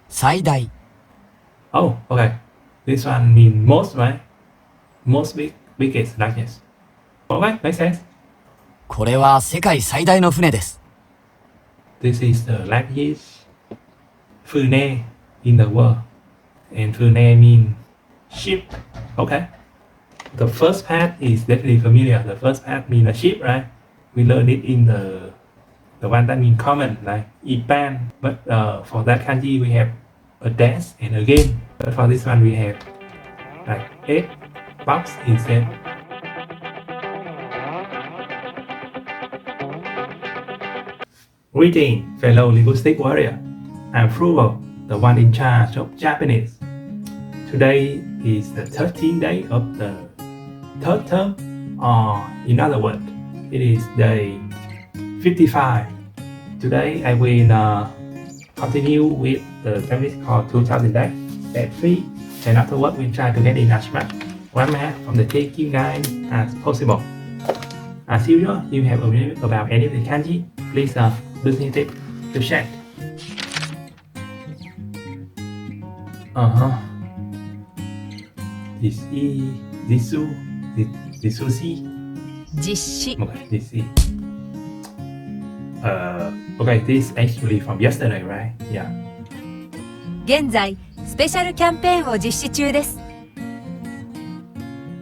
最大 Oh, okay. This one means most, right? Most biggest, largest. Okay, makes sense. これは世界最大の船です。 This is the largest fune in the world. And fune means ship. Okay. The first part is definitely familiar. The first part means a ship, right? We learned it in the one that means common, like ipan. But for that kanji, we have a dash and a game. But for this one, we have like 8 box instead. Greeting, fellow linguistic warrior. I'm Frugal, the one in charge of Japanese. Today is the 13th day of the third term, or in other words, it is day 55. Today I will continue with the Japanese called 2000 day, day 3, and afterward we'll try to get in as much grammar from the taking guide as possible. As usual, if you have opinion about any of the kanji, please don't hesitate to chat. This is this sushi. 実施 Okay, this is. Okay, this actually from yesterday, right? Yeah. 現在スペシャルキャンペーンを実施中です。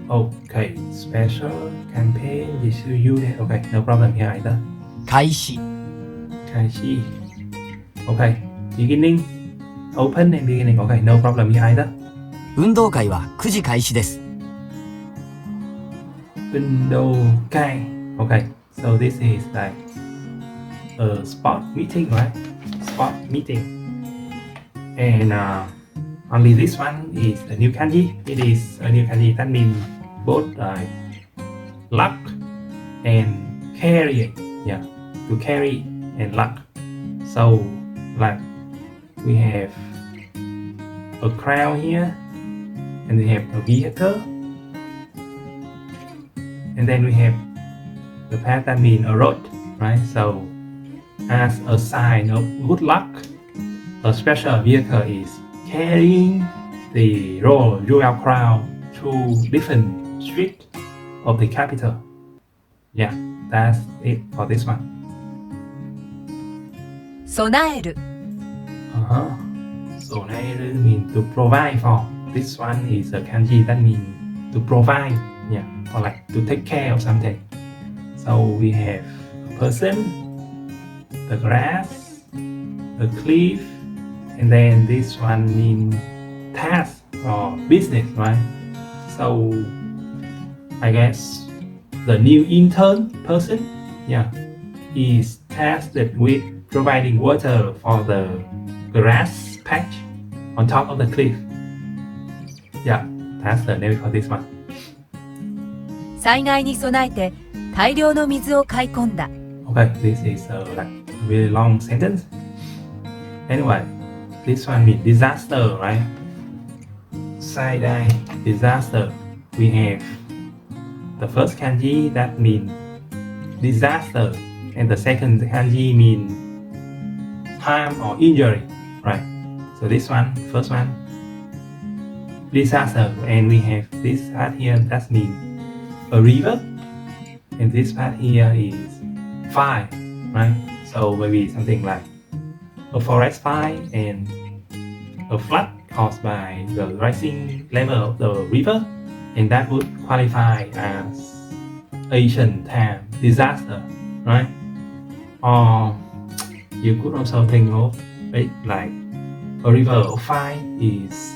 Okay, special campaign. This is you there. Okay, no problem here either. 開始 Kanji. Okay, beginning. Open and beginning. Okay, no problem here either. 運動会は9時開始です。 Window guy. Okay, so this is like a sport meeting, right? Sport meeting. And only this one is a new kanji. It is a new kanji that means both luck and carrying. Yeah, to carry and luck. So like we have a crown here, and we have a vehicle. And then we have the path that means a road, right? So as a sign of good luck, a special vehicle is carrying the royal crown through different streets of the capital. Yeah, that's it for this one. 備える So that means to provide for. This one is a kanji that means to provide. Yeah, or like to take care of something. So we have a person, the grass, a cliff, and then this one means task or business, right? So I guess the new intern person, yeah, is tasked with providing water for the grass patch on top of the cliff. Yeah, that's the name for this one. 災害に備えて大量の水を買い込んだ。 Okay, this is like a really long sentence. Anyway, this one means disaster, right? Side-eye disaster. We have the first kanji that means disaster, and the second kanji means harm or injury, right? So this one, first one, disaster, and we have this part here that means a river, and this part here is fire, right? So maybe something like a forest fire and a flood caused by the rising level of the river, and that would qualify as ancient time disaster, right? Or you could also think of it like a river of fire is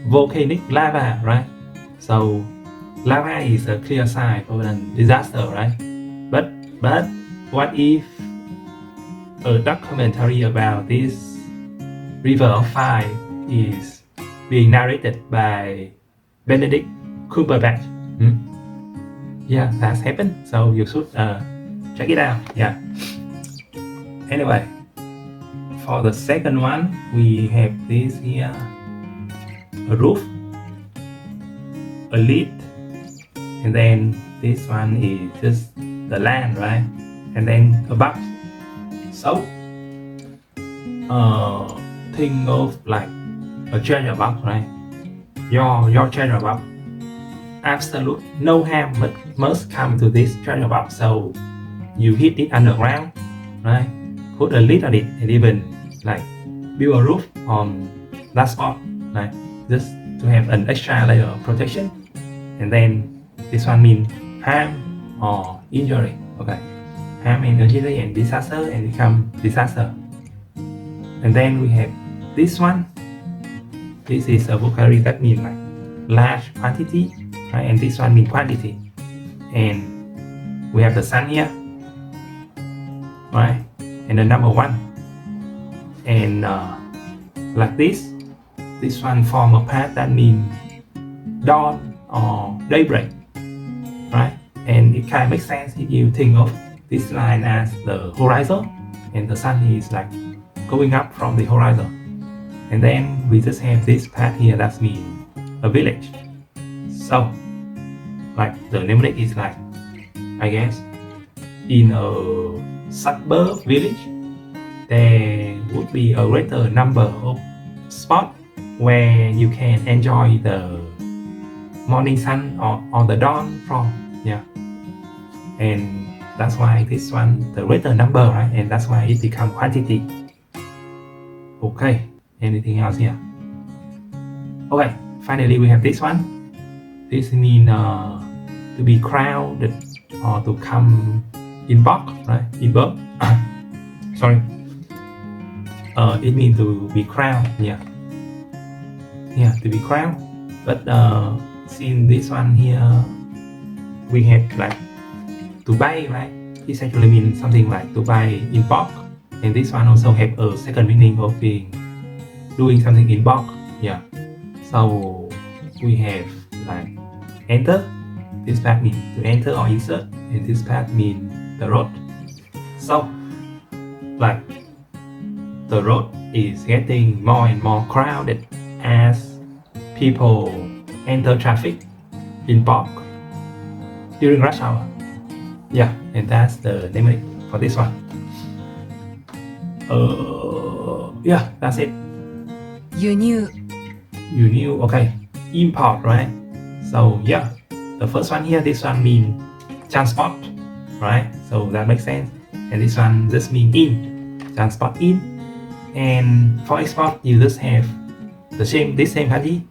volcanic lava, right? So lava is a clear sign of a disaster, right? But what if a documentary about this river of fire is being narrated by Benedict Cumberbatch? Yeah, that's happened. So you should check it out. Yeah. Anyway, for the second one, we have this here: a roof, a lid, and then this one is just the land, right? And then a box. So think of like a treasure box, right? Your treasure box. Absolute no harm but must come to this treasure box, so you hid it underground, right? Put a lid on it and even like build a roof on that spot, right? Just to have an extra layer of protection. And then this one means harm or injury. Okay, harm and injury and disaster and become disaster. And then we have this one. This is a vocabulary that means like large quantity, right? And this one means quantity. And we have the sun here, right? And the number 1. And like this one form a part that means dawn or daybreak, right? And it kind of makes sense if you think of this line as the horizon and the sun is like going up from the horizon. And then we just have this part here that means a village. So like the mnemonic is like, I guess in a suburb village there would be a greater number of spots where you can enjoy the morning sun or the dawn from, yeah. And that's why this one the greater number, right? And that's why it become quantity. Okay, anything else here? Okay, finally we have this one. This means to be crowded or to come in bulk, right? In bulk. Sorry. It means to be crowd, yeah. Yeah, to be crowd. But since this one here, we have like to buy, right? It actually means something like to buy in bulk. And this one also have a second meaning of being doing something in bulk, yeah. So we have like enter. This part means to enter or insert, and this part means the road. So like the road is getting more and more crowded as people enter traffic in bulk during rush hour. Yeah, and that's the mnemonic for this one. Yeah, that's it. 輸入 You knew, okay. Import, right? So yeah, the first one here, this one means transport, right? So that makes sense. And this one just means in, transport in. And for export, you just have this same kanji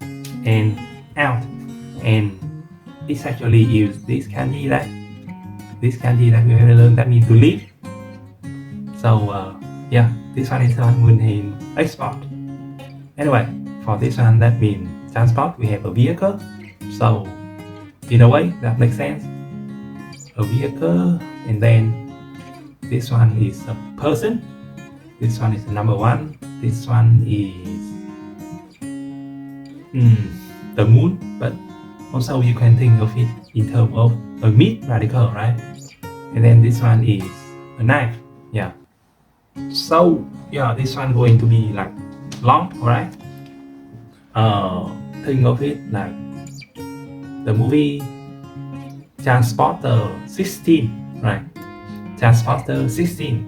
and out. And it's actually use this kanji that we have learned that means to leave. So yeah, this one is the one when in export. Anyway, for this one that means transport, we have a vehicle. So in a way that makes sense. A vehicle, and then this one is a person. This one is the number 1. This one is the moon, but also you can think of it in terms of a mid radical, right? And then this one is a knife, yeah. So yeah, this one going to be like long, right? Think of it like the movie Transporter 16, right? Transporter 16.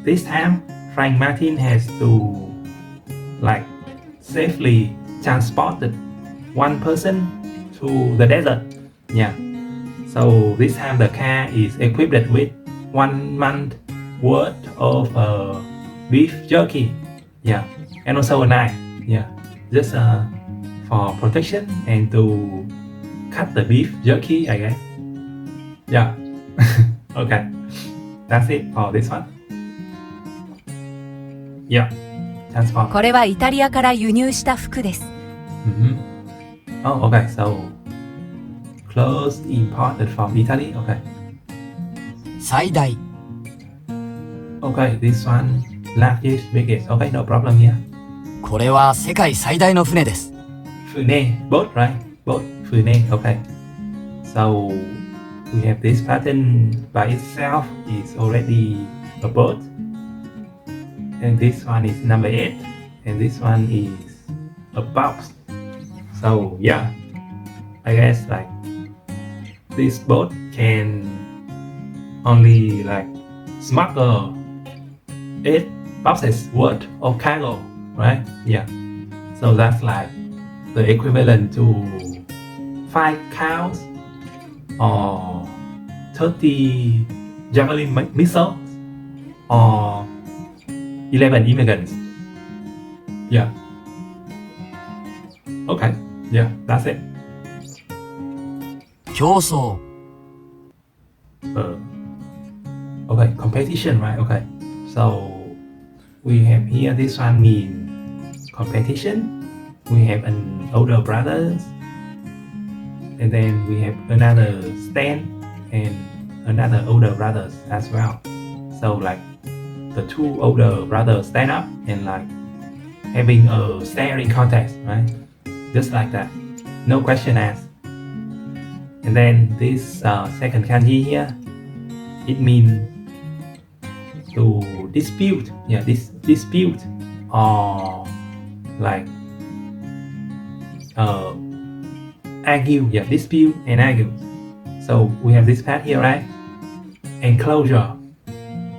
This time, Frank Martin has to like safely transported one person to the desert. Yeah. So this time the car is equipped with 1 month worth of beef jerky. Yeah. And also a knife. Yeah. Just for protection and to cut the beef jerky, I guess. Yeah. Okay. That's it for this one. Yeah. Transport. これはイタリアから輸入した服です。Oh, okay. So clothes imported from Italy. Okay. 最大 Okay. This one largest, biggest. Okay, no problem here. これは世界最大の船です。 Fune, boat, right? Boat, fune. Okay. So we have this pattern by itself is already a boat. And this one is number 8. And this one is a box. So yeah, I guess like this boat can only like smuggle 8 boxes worth of cargo right? Yeah. So that's like the equivalent to 5 cows or 30 javelin missiles or 11 immigrants. Yeah. Okay. Yeah, that's it. 競争 Okay, competition, right? Okay. So we have here this one mean competition. We have an older brothers, and then we have another stand and another older brothers as well. So like the 2 older brothers stand up and like having a staring contest, right? Just like that, no question asked. And then this second kanji here, it means to dispute, dispute or like argue, dispute and argue. So we have this part here, right? Enclosure,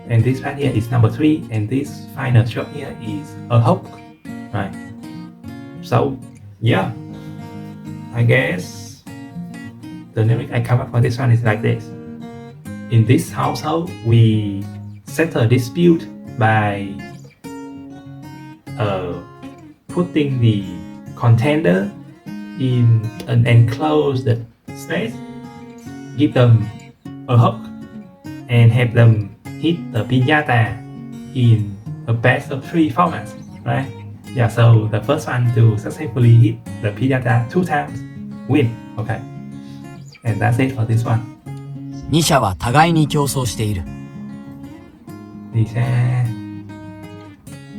and this part here is number 3, and this final shot here is a hook, right? So yeah, I guess the lyric I come up for this one is like this. In this household, we settle dispute by putting the contender in an enclosed space, give them a hook, and have them hit the piñata in a best of 3 formats, right? Yeah, so the first one to successfully hit the piñata 2 times win. Okay, and that's it for this one. 2社は互いに競争している Đi xa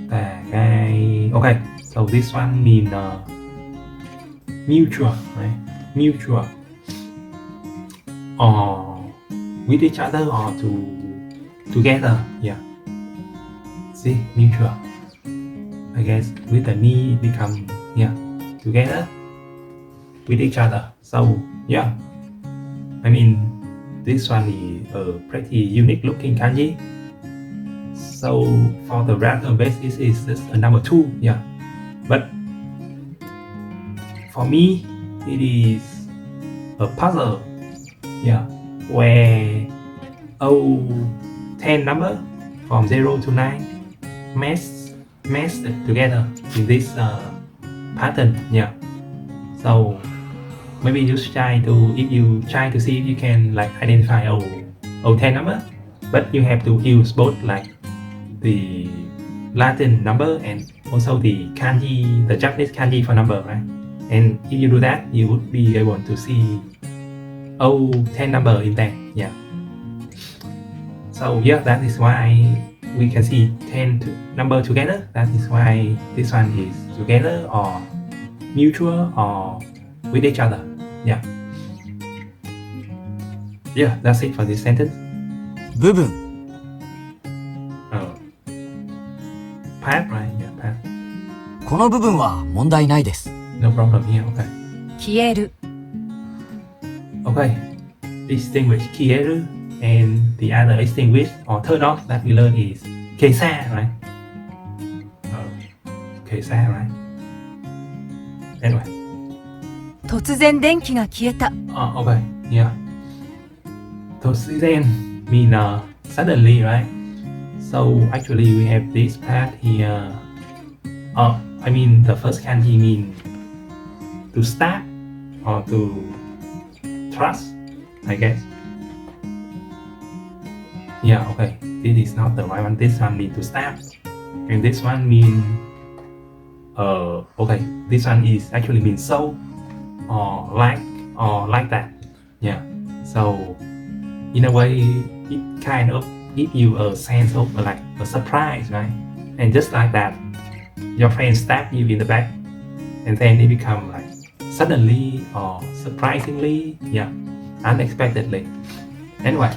tà gai. Okay, so this one mean mutual, right? Mutual or with each other or together. Yeah, see, mutual. I guess with the me it become together with each other. So yeah, I mean this one is a pretty unique looking kanji. So for the random basis is just a number 2, yeah. But for me, it is a puzzle, yeah, where 10 number from 0 to 9 meshed together in this pattern, yeah. So maybe you try to see if you can like identify 10 number, but you have to use both like the Latin number and also the kanji, the Japanese kanji for number, right? And if you do that, you would be able to see 10 number in there, yeah. So yeah, that is why we can see 10 number together. That is why this one is together or mutual or with each other, yeah. Yeah, that's it for this sentence. 部分 Part, right? Yeah, part. この部分は問題ないです No problem here. Okay. 消える Okay. Distinguish kieru, and the other extinguish or turn off that we learn is keisa, right? Keisa, right? Anyway. 突然電気が消えた Okay. Yeah. Tosuzen mean suddenly, right? So actually we have this part here. I mean the first kanji mean to start or to trust, I guess. Yeah, okay. This is not the right one. This one mean to start, and this one mean okay. This one is actually mean so or like that. Yeah. So in a way, it kind of give you a sense of like a surprise, right? And just like that, your friend stab you in the back, and then it become like suddenly or surprisingly, yeah, unexpectedly. Anyway,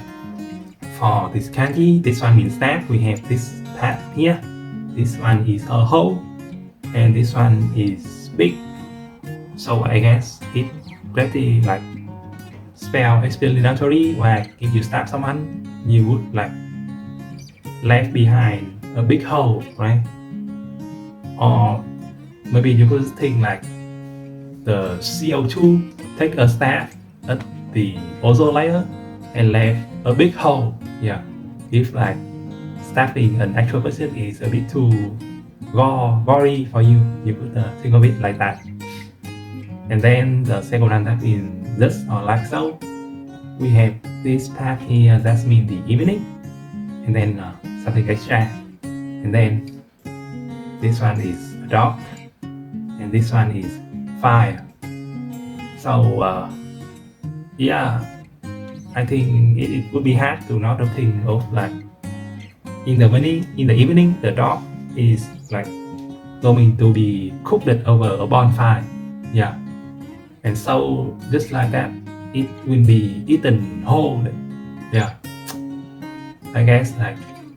for this kanji, this one means stab. We have this part here. This one is a hole, and this one is big. So I guess it pretty like spell explanatory, where if you stab someone, you would like left behind a big hole, right? Or maybe you could think like the CO2 take a stab at the ozone layer and left a big hole. Yeah, if like stabbing an actual person is a bit too gory for you, you could think of it like that. And then the second one that is just or like so. We have this part here that means the evening, and then something extra, and then this one is dark, and this one is fire. So yeah, I think it would be hard to not think of like in the evening the dog is like going to be cooked over a bonfire. Yeah, and so just like that it will be eaten whole. Yeah, I guess like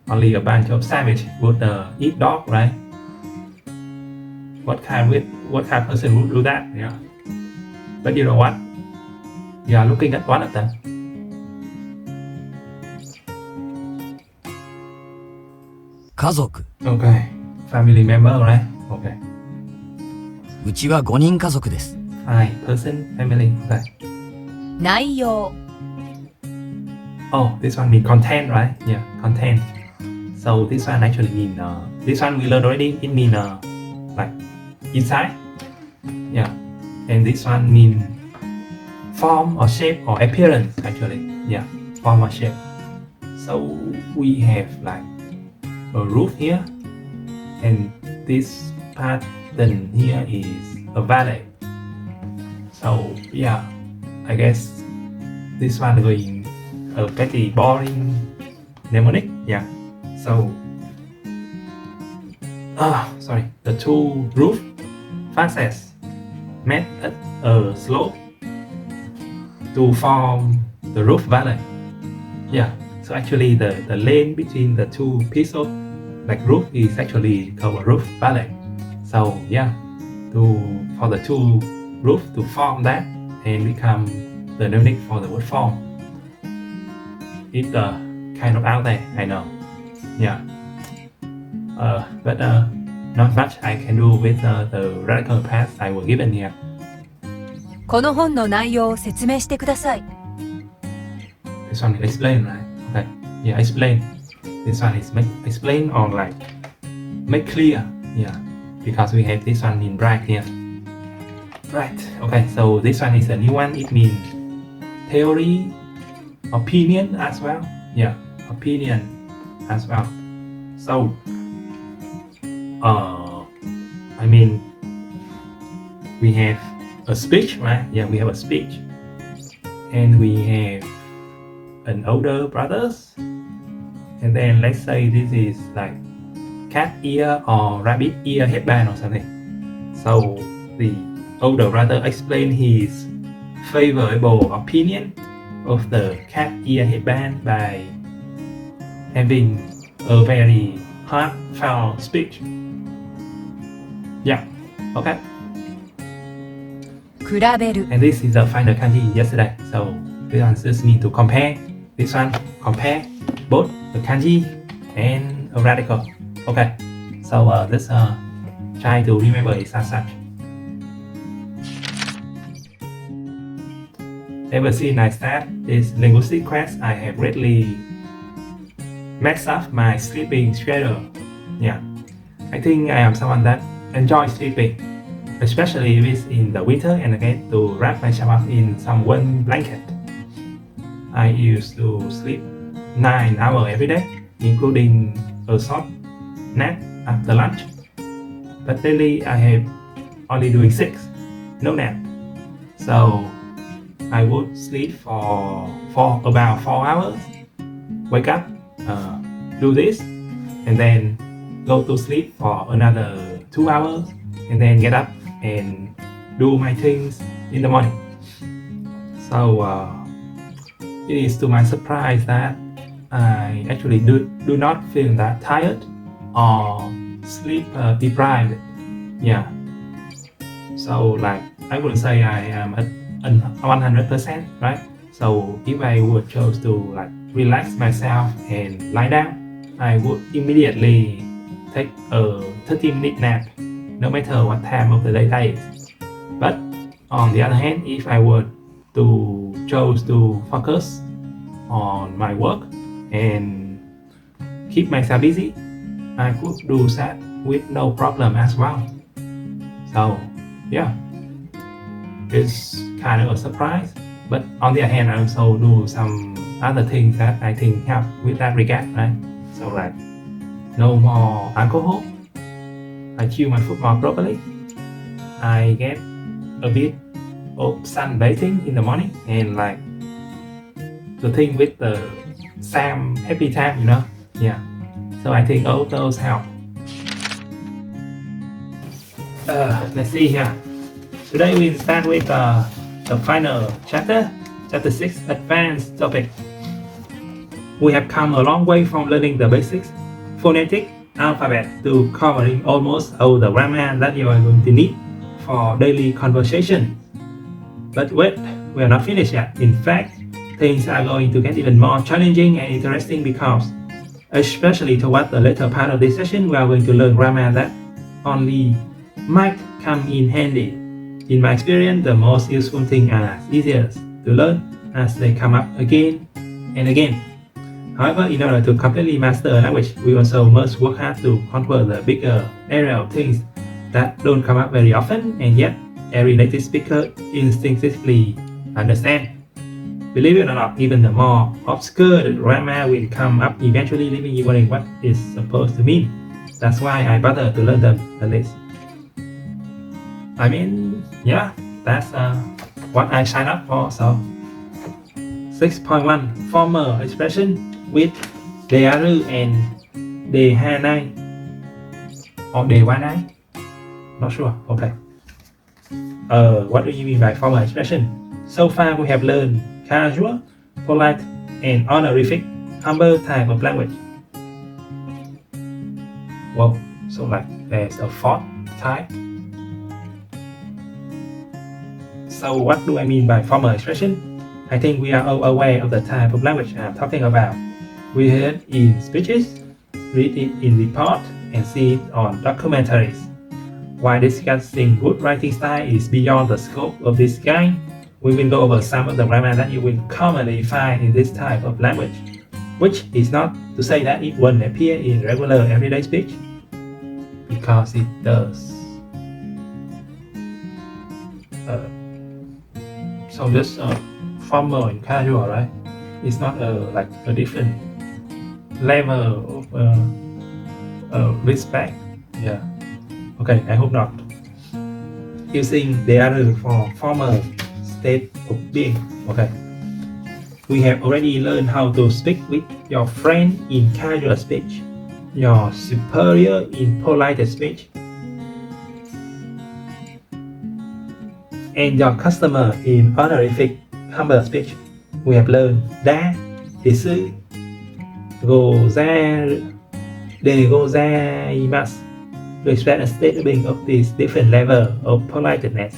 only a bunch of savage would eat dog, right? What kind of person would do that? Yeah, but you know what? You are looking at one of them. Okay, family member, right? Okay. うちは5人家族です。 5-person family. Okay. 内容 Oh, this one mean content, right? Yeah, content. So this one actually mean this one we learned already. It mean like inside. Yeah, and this one mean form or shape or appearance actually. Yeah, form or shape. So we have like a roof here, and this pattern here is a valley. So yeah, I guess this one going a pretty boring mnemonic. Yeah. So sorry, the two roof faces met at a slope to form the roof valley. Yeah. So actually the lane between the two pieces of like roof is actually called a roof valley. So yeah, for the two roof to form that and become the mnemonic for the word form. It's kind of out there, I know. Yeah. But not much I can do with the radical paths I was given here. この本の内容を説明してください。 This one is explain, right? Okay. Yeah, explain. This one is make explain or like make clear. Yeah. Because we have this one in bright here. Right. Okay. So this one is a new one. It means theory, opinion as well. Yeah. Opinion as well. So, I mean, we have a speech, right? Yeah, we have a speech, and we have an older brothers, and then let's say this is like cat ear or rabbit ear headband or something. So the older brother explained his favorable opinion of the cat ear headband by having a very heartfelt speech. Yeah, okay. 比べる And this is the final kanji yesterday. So this one just need to compare. This one compare both the kanji and a radical. Okay. So let's try to remember it as such. Ever since I start this linguistic class, I have greatly messed up my sleeping schedule. Yeah, I think I am someone that enjoys sleeping, especially if it's in the winter and I get to wrap myself up in some warm blanket. I used to sleep 9 hours every day, including a short nap after lunch. But lately I have only doing 6, no nap. So I would sleep for about 4 hours, wake up, do this, and then go to sleep for another 2 hours, and then get up and do my things in the morning. So it is to my surprise that I actually do not feel that tired or sleep deprived. Yeah. So like I wouldn't say I am at 100%, right? So if I would choose to like relax myself and lie down, I would immediately take a 30-minute nap no matter what time of the day that is. But on the other hand, if I were to choose to focus on my work and keep myself busy, I could do that with no problem as well. So yeah, it's kind of a surprise. But on the other hand, I also do some other things that I think help with that regard, right? So like no more alcohol, I chew my food more properly, I get a bit of sunbathing in the morning, and like the thing with the Sam happy time, you know? Yeah. So I think all those help. Let's see here. Today we start with the final chapter, chapter 6, advanced topic. We have come a long way from learning the basics, phonetic, alphabet to covering almost all the grammar that you are going to need for daily conversation. But wait, we are not finished yet. In fact, things are going to get even more challenging and interesting because, especially toward the later part of this session, we are going to learn grammar that only might come in handy. In my experience, the most useful things are easiest to learn as they come up again and again. However, in order to completely master a language, we also must work hard to conquer the bigger area of things that don't come up very often and yet every native speaker instinctively understand. Believe it or not, even the more obscure the grammar will come up eventually, leaving you wondering what it's supposed to mean. That's why I bother to learn them at least. I mean, yeah, that's what I signed up for. So 6.1 formal expression with dearu and dehanai or dewanai. Not sure. Okay. What do you mean by formal expression? So far we have learned casual, polite, and honorific, humble type of language. Well, so like there's a fourth type. So what do I mean by formal expression? I think we are all aware of the type of language I'm talking about. We hear it in speeches, read it in reports, and see it on documentaries. While discussing good writing style is beyond the scope of this guide, we will go over some of the grammar that you will commonly find in this type of language, which is not to say that it won't appear in regular everyday speech, because it does. So just formal and casual, right? It's not like a different level of respect. Yeah. Okay, I hope not. Using dearu for formal state of being. Okay. We have already learned how to speak with your friend in casual speech, your superior in polite speech, and your customer in honorific humble speech. We have learned da, desu, gozaimasu to express a statement of this different level of politeness.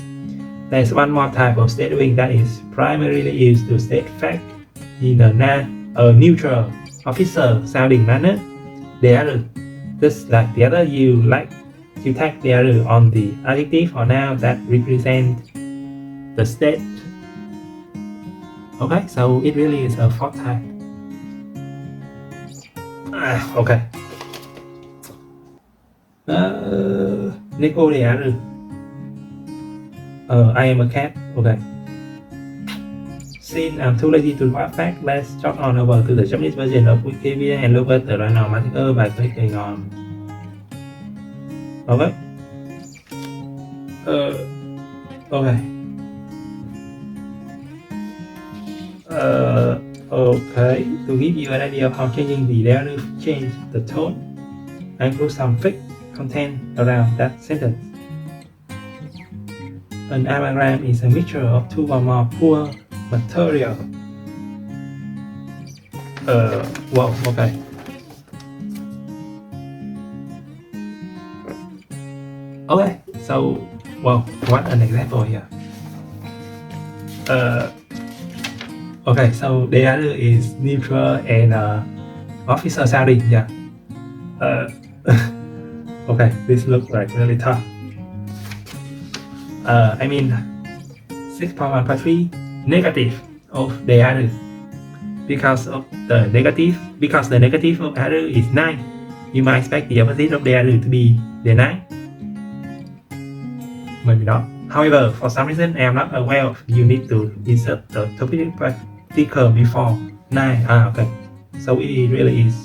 There's one more type of statement that is primarily used to state fact in a neutral, officer sounding manner. Dearu. Just like the other, you tag dearu on the adjective or noun that represent the state. Okay, so it really is a fourth type. Okay. Neko dearu. I am a cat. Okay. Since I'm too lazy to write fact, let's jump on over to the Japanese version of Wikipedia and look at the grammatical by clicking on. Okay. Okay. Okay. To give you an idea of how changing the dearu change the tone, I include some fake content around that sentence. An anagram is a mixture of two or more poor material. Well, okay. Okay, so, well, what an example here. Okay, so the other is neutral and officer sounding, yeah. Okay, this looks like really tough. I mean 6.1.3 negative of the other because the negative of other is 9. You might expect the opposite of the other to be the 9. Maybe not. However, for some reason I am not aware of, you need to insert the topic particle before 9. Okay. So it really is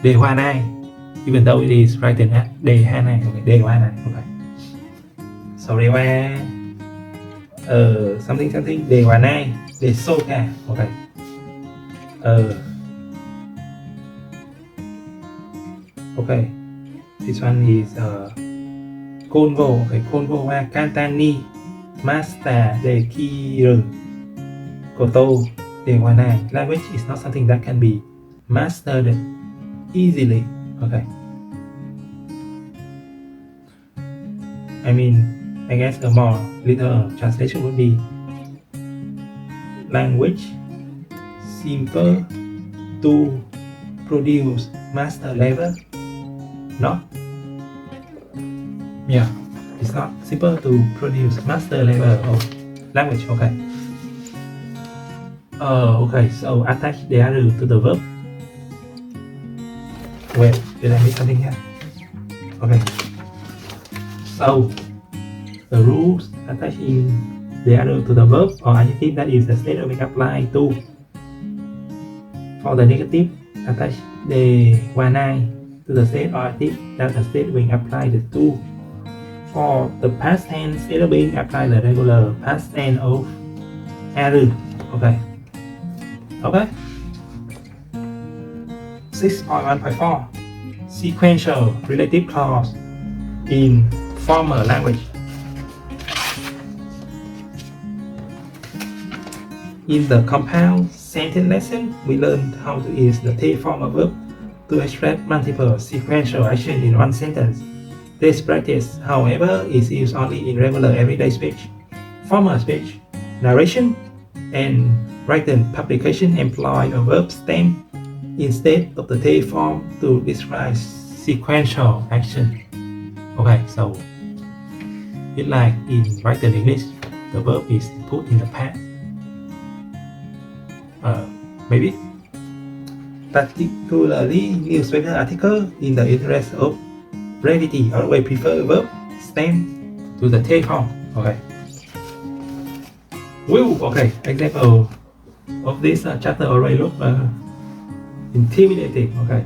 đề hoa 9, even though it is written as đề hoa 9. Okay, đề hoa 9. Okay. So đề hoa something đề hoa 9, đề soka. Okay. Okay. This one is Convo. Okay, Convo wa Kantani Master de Kiru Koto de Wana. Language is not something that can be mastered easily. Okay. I mean, I guess a more literal translation would be language simple to produce master level. Not. Yeah, it's not simple to produce master level of language. Okay. Okay, so attach the other to the verb. Wait, did I miss something here? Okay. So the rules attaching the other to the verb or adjective that is the state being applied to. For the negative, attach the one I to the state or adjective that the state being applied to. For the past tense, it being applied the regular past tense of are. Okay. Okay. 6.1.4 Sequential relative clause in formal language. In the compound sentence lesson, we learned how to use the take form of verb to express multiple sequential actions in one sentence. This practice, however, is used only in regular everyday speech. Formal speech, narration, and written publication employ a verb stem instead of the take form to describe sequential action. Okay, so it's like in written English, the verb is put in the past. Maybe. Particularly newspaper article, in the interest of brevity, always prefer verb stem to the take form. Okay. Will. Okay. Example of this chapter already look intimidating. Okay.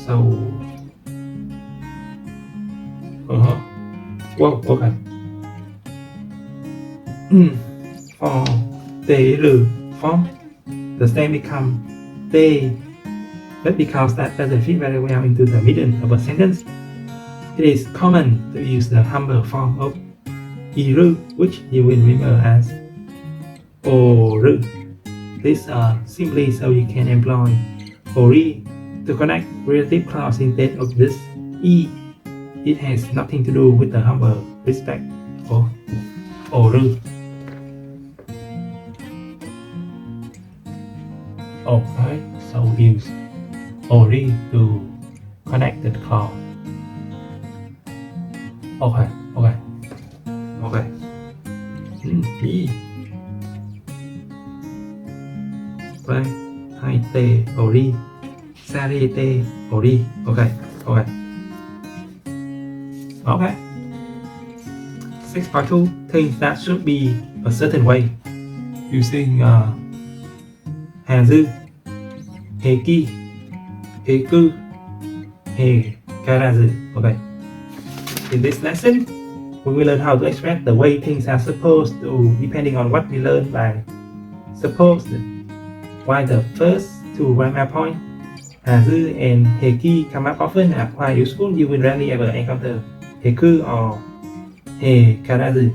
So. Whoa. Okay. For the form, the stem become they, but because that doesn't fit very well into the middle of a sentence, it is common to use the humble form of iru, which you will remember as oru. This simply so you can employ ori to connect relative clause instead of this e. It has nothing to do with the humble respect of oru. Okay, so use ori to connect the clause. Okay. E. Right. Hai te ori. Sari te ori. Okay. 6.2 Things that should be a certain way. Using Hanzu, Heiki, Heiku, Heikarazu. Okay. In this lesson, we will learn how to express the way things are supposed to, depending on what we learn by supposed. While the first two grammar points, Hanzu and Heiki, come up often and are quite useful, you will rarely ever encounter Heiku or Heikarazu.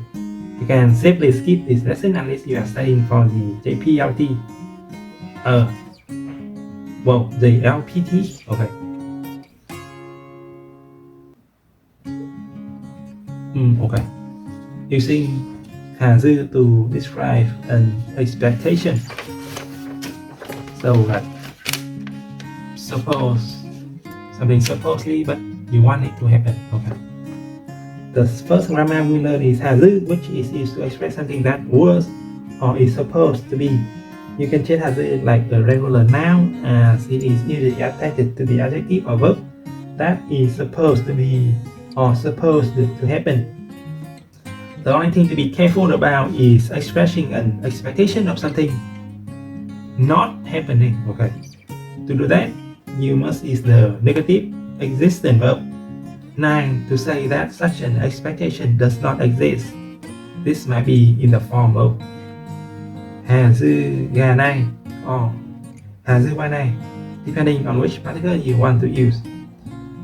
You can safely skip this lesson unless you are studying for the JPLT. The LPT. Okay. Okay. Using Hanzu to describe an expectation. So like suppose something supposedly, but You want it to happen. Okay. The first grammar we learn is hazu, which is used to express something that was or is supposed to be. You can change hazu like a regular noun as it is usually attached to the adjective or verb that is supposed to be or supposed to happen. The only thing to be careful about is expressing an expectation of something not happening. Okay. To do that, you must use the negative existent verb 9 to say that such an expectation does not exist. This might be in the form of hazu ga nai or hazu wa nai, depending on which particle you want to use.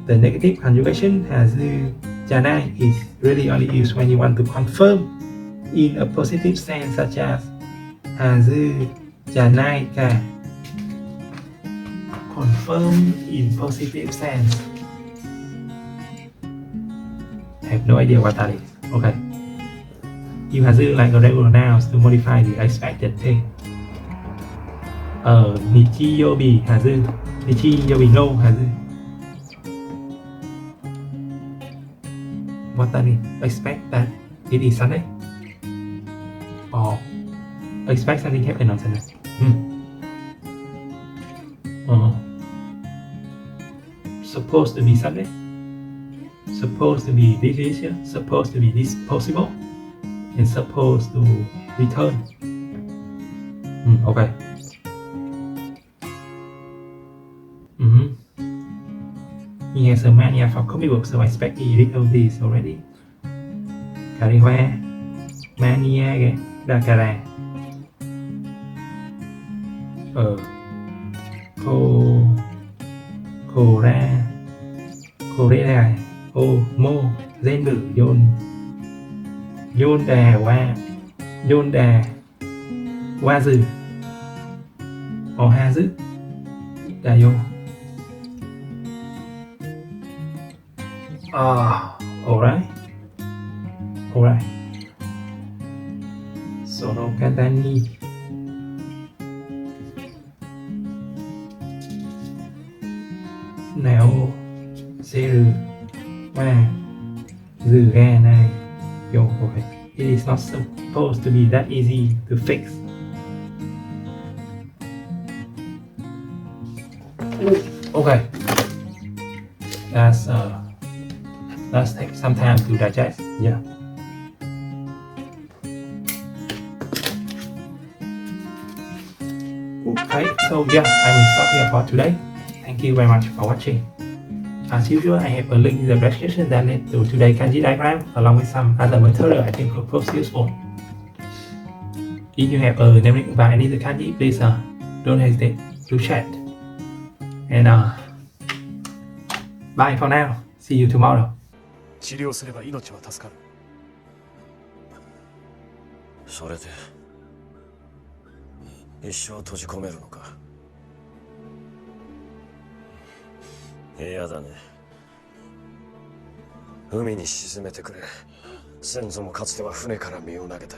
The negative conjugation hazu ja nai is really only used when you want to confirm in a positive sense, such as hazu ja nai ka. Confirm in positive sense. I have no idea what that is. Okay. You hazu like a regular nouns to modify the expected thing. Nichi yobi hazu. Nichi yobi no hazu. What that is? Expect that it is Sunday. Or expect something happen on Sunday. Supposed to be Sunday. Supposed to be this year. Supposed to be this possible. And supposed to return. Okay. He has a mania for comic books, so I expect he read all these already. Kariwa, mania, dakara. Korea, mo, zenbu, yonda, wazu, or hazu, dayo. Alright. Sono kantani. Nào seru wa zu ga nai yo. Okay. It is not supposed to be that easy to fix. Okay. Let's take some time to digest. Yeah. Okay, so yeah, I will stop here for today. Thank you very much for watching. As usual, I have a link in the description that led to today's kanji diagram along with some other material I think will prove useful. If you have a name about any of the kanji, please don't hesitate to chat. And bye for now. See you tomorrow. 治療すれば命は助かる。それで一生閉じ込めるのか。嫌だね。海に沈めてくれ。先祖もかつては船から身を投げた。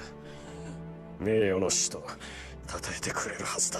名誉の死と称えてくれるはずだ。